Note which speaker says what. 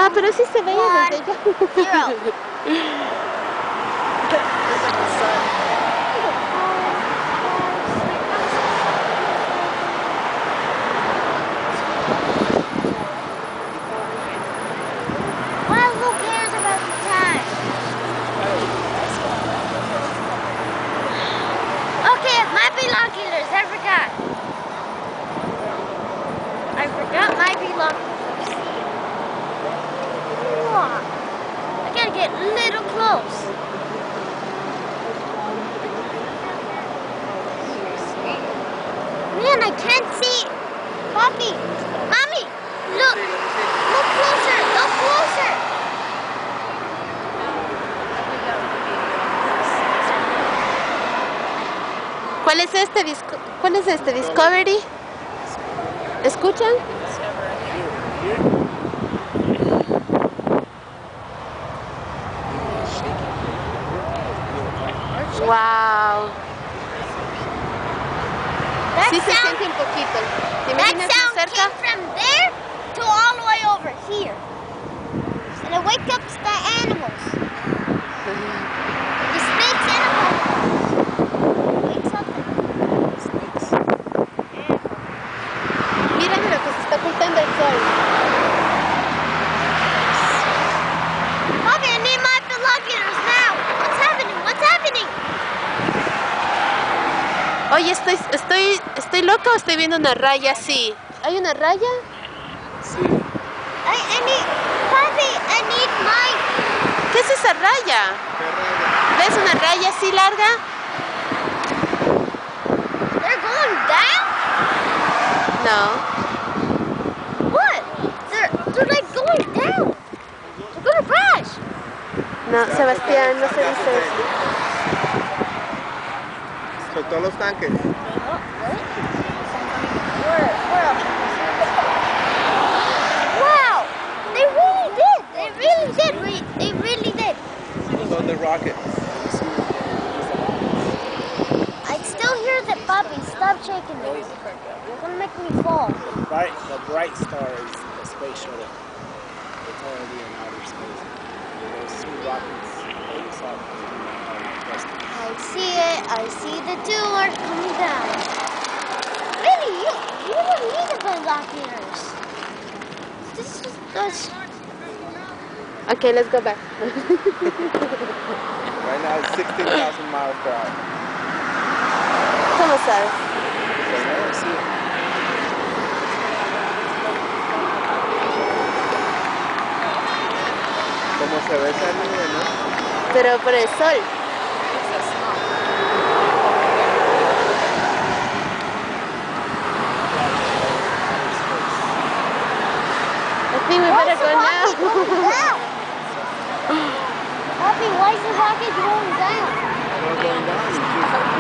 Speaker 1: Ah, pero sí se veía desde allá.
Speaker 2: 0. Well, who cares about the time? Okay, it might be binoculars. I forgot my binoculars. I gotta get a little close. Man, I can't see. Poppy, Mommy, look. Look closer. Look closer.
Speaker 1: ¿Cuál es este Discovery? ¿Escuchan? Wow. Sí se siente un poquito. ¿Te imaginas
Speaker 2: That
Speaker 1: cerca?
Speaker 2: sound came from there to all the way over here. And it wakes up the animals. The snakes and the wakes up the snakes.
Speaker 1: Mírame lo que se está ocultando el sol.
Speaker 2: Bobby, I need my binoculars now. What's happening? What's happening?
Speaker 1: Oye, ¿estoy loca o estoy viendo una raya así? ¿Hay una raya?
Speaker 3: Sí.
Speaker 2: I need, Bobby, I need my...
Speaker 1: ¿Qué es esa raya? ¿Ves una raya así larga?
Speaker 2: They're going down?
Speaker 1: No.
Speaker 2: What? They're like going down. They're gonna crash.
Speaker 1: No, Sebastián, no se dice eso.
Speaker 3: Soltó los tanques.
Speaker 2: Wow! They really did! They really did! They really did!
Speaker 3: Soltó the rocket.
Speaker 2: I still hear that, Bobby. Stop shaking me. You're gonna make me fall.
Speaker 4: The bright star is the space shuttle. It's already in outer space. Those 2 rockets face off.
Speaker 2: I see it. I see the doors coming down. Really, you don't need the binoculars. This is just...
Speaker 1: Okay, let's go back.
Speaker 3: Right now it's 16,000 miles per hour.
Speaker 1: ¿Cómo sabes?
Speaker 3: Sí. Como se ve esa nube, ¿no?
Speaker 1: Pero por el sol. I think we better go now.
Speaker 2: Bobby, why is the rocket going down?
Speaker 3: It's not going down.